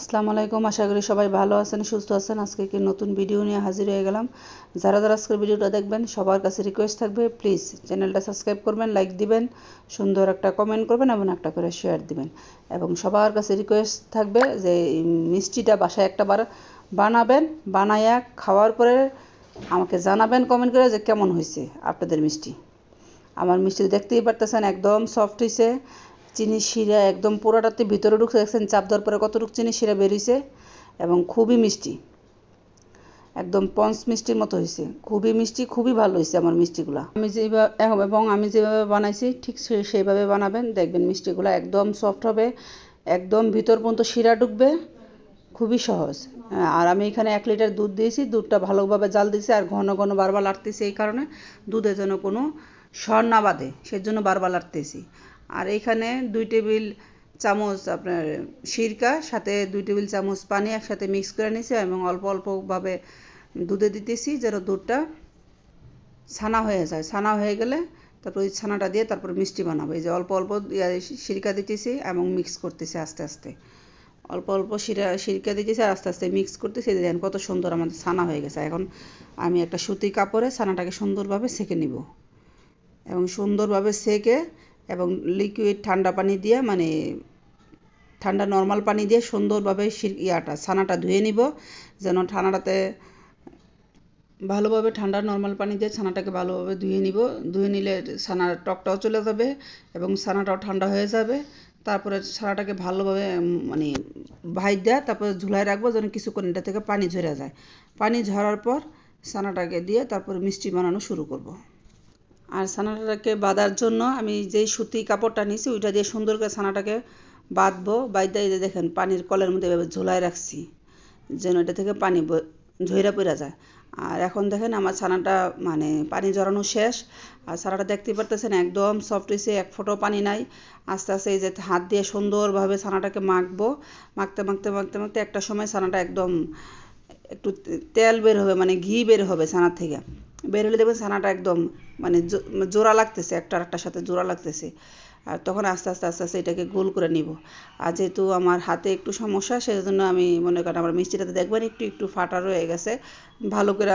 আসসালামু আলাইকুম। আশা করি সবাই ভালো আছেন, সুস্থ আছেন। আজকে কি নতুন ভিডিও নিয়ে হাজির হয়ে গেলাম। যারা যারা আজকের ভিডিওটা দেখবেন সবার কাছে রিকোয়েস্ট থাকবে, প্লিজ চ্যানেলটা সাবস্ক্রাইব করবেন, লাইক দিবেন, সুন্দর একটা কমেন্ট করবেন এবং একটা করে শেয়ার দিবেন। এবং সবার কাছে রিকোয়েস্ট থাকবে যে মিষ্টিটা বাসায় একটাবার বানাবেন, বানাইয়া খাওয়ার পরে আমাকে জানাবেন কমেন্ট করে যে কেমন হয়েছে আপনাদের মিষ্টি। আমার মিষ্টি দেখতেই পারতেছেন একদম সফট হয়েছে। চিনি শিরা একদম পুরোটাতে ভিতরে ঢুকছে, দেখছেন চাপ দেওয়ার পরে কতটুকু চিনি শিরা বেরিয়েছে এবং খুবই মিষ্টি, একদম পঞ্চ মিষ্টির মতো হয়েছে। খুবই মিষ্টি, খুবই ভালো হয়েছে আমার মিষ্টিগুলো। আমি যেভাবে বানাইছি ঠিক সেইভাবে বানাবেন, দেখবেন মিষ্টিগুলো একদম সফট হবে, একদম ভিতর পর্যন্ত শিরা ঢুকবে, খুবই সহজ। আর আমি এখানে 1 লিটার দুধ দিয়েছি, দুধটা ভালোভাবে জাল দিয়েছি আর ঘন ঘন বারবার লাড়তেছি, এই কারণে দুধের যেন কোনো সর না বাঁধে, সেজন্য বারবার লাড়তেছি। আর এইখানে 2 টেবিল চামচ আপনার সিরকা, সাথে 2 টেবিল চামচ পানি একসাথে মিক্স করে নিয়েছি এবং অল্প অল্পভাবে দুধে দিতেছি যেন দুধটা ছানা হয়ে যায়। ছানা হয়ে গেলে তারপর ওই ছানাটা দিয়ে তারপর মিষ্টি বানাবো। এই যে অল্প অল্প সিরকা দিতেছি এবং মিক্স করতেছি আস্তে আস্তে, অল্প অল্প সিরকা দিতেছি আর আস্তে আস্তে মিক্স করতেছি। দেখেন কত সুন্দর আমাদের ছানা হয়ে গেছে। এখন আমি একটা সুতির কাপড়ে ছানাটাকে সুন্দরভাবে সেঁকে নিব এবং সুন্দরভাবে সেঁকে এবং লিকুইড ঠান্ডা পানি দিয়ে, মানে ঠান্ডা নর্মাল পানি দিয়ে সুন্দরভাবে ছানাটা ধুয়ে নিব, যেন ঠান্ডাটাতে ভালোভাবে ঠান্ডা নর্মাল পানি দিয়ে ছানাটাকে ভালোভাবে ধুয়ে নিব। ধুয়ে নিলে ছানার টকটাও চলে যাবে এবং ছানাটাও ঠান্ডা হয়ে যাবে। তারপরে ছানাটাকে ভালোভাবে মানে ভাইজা তারপরে ঝুলায় রাখবো যেন কিছুক্ষণ এটা থেকে পানি ঝরে যায়। পানি ঝরার পর ছানাটাকে দিয়ে তারপরে মিষ্টি বানানো শুরু করব। আর ছানাটাকে বাঁধার জন্য আমি যেই সুতি কাপড়টা নিয়েছি ওইটা দিয়ে সুন্দর করে ছানাটাকে বাঁধবো। বাইদা এই যে দেখেন পানির কলের মধ্যে এভাবে ঝোলায় রাখছি যেন এটা থেকে পানি ঝইরা পড়া যায়। আর এখন দেখেন আমার ছানাটা মানে পানি ঝরানো শেষ। আর ছানাটা দেখতে পারতেছেন একদম সফট হয়েছে, এক ফোঁটাও পানি নাই। আস্তে আস্তে এই যে হাত দিয়ে সুন্দরভাবে ছানাটাকে মাখবো, মাখতে মাখতে মাখতে মাখতে একটা সময় ছানাটা একদম একটু তেল বের হবে, মানে ঘি বের হবে ছানার থেকে। বের হলে দেখবেন ছানাটা একদম মানে জোড়া লাগতেছে, একটা আরেকটার সাথে জোড়া লাগতেছে। আর তখন আস্তে আস্তে আস্তে আস্তে এটাকে গোল করে নিব। আর যেহেতু আমার হাতে একটু সমস্যা, সেজন্য আমি মনে করেন আমার মিষ্টিটাতে দেখবেন একটু একটু ফাটা রয়ে গেছে, ভালো করে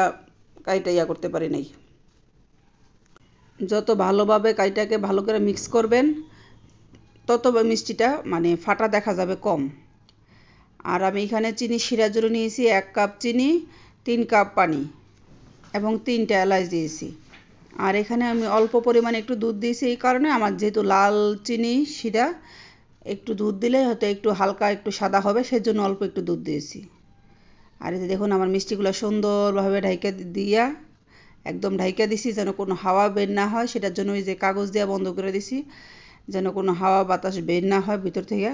কাইটা করতে পারি নাই। যত ভালোভাবে কাইটাকে ভালো করে মিক্স করবেন তত মিষ্টিটা মানে ফাটা দেখা যাবে কম। আর আমি এখানে চিনি শিরা জন্য নিয়েছি 1 কাপ চিনি, 3 কাপ পানি এবং 3টা এলাচ দিয়েছি। আর এখানে আমি অল্প পরিমাণে একটু দুধ দিয়েছি, এই কারণে আমার যেহেতু লাল চিনি শিরা, একটু দুধ দিলে হয়তো একটু হালকা একটু সাদা হবে, সেজন্য অল্প একটু দুধ দিয়েছি। আর এই যে দেখুন আমার মিষ্টিগুলো সুন্দরভাবে ঢাইকা দিয়া একদম ঢাইকা দিছি যেন কোনো হাওয়া বের না হয়, সেটার জন্য ওই যে কাগজ দিয়ে বন্ধ করে দিছি যেন কোনো হাওয়া বাতাস বের না হয় ভিতর থেকে।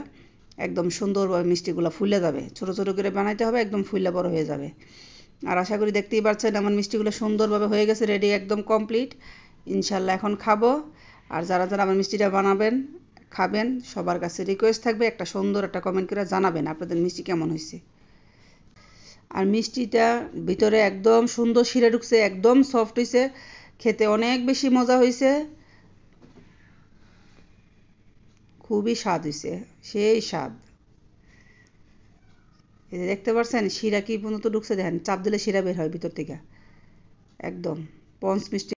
একদম সুন্দরভাবে মিষ্টিগুলো ফুলে যাবে, ছোট ছোট করে বানাইতে হবে, একদম ফুলে বড় হয়ে যাবে। আর আশা করি দেখতেই পাচ্ছেন আমার মিষ্টিগুলো সুন্দরভাবে হয়ে গেছে, রেডি, একদম কমপ্লিট। ইনশাল্লাহ এখন খাবো। আর যারা যারা আমার মিষ্টিটা বানাবেন খাবেন সবার কাছে রিকোয়েস্ট থাকবে একটা সুন্দর একটা কমেন্ট করে জানাবেন আপনাদের মিষ্টি কেমন হয়েছে। আর মিষ্টিটা ভিতরে একদম সুন্দর শিরা ঢুকছে, একদম সফট হয়েছে, খেতে অনেক বেশি মজা হয়েছে, খুবই স্বাদ হয়েছে, সেই স্বাদ। এই যে দেখতে পাচ্ছেন শিরা কি পর্যন্ত ঢুকছে, দেখেন চাপ দিলে শিরা বের হয় ভিতর থেকে, একদম পঞ্চ মিষ্টি।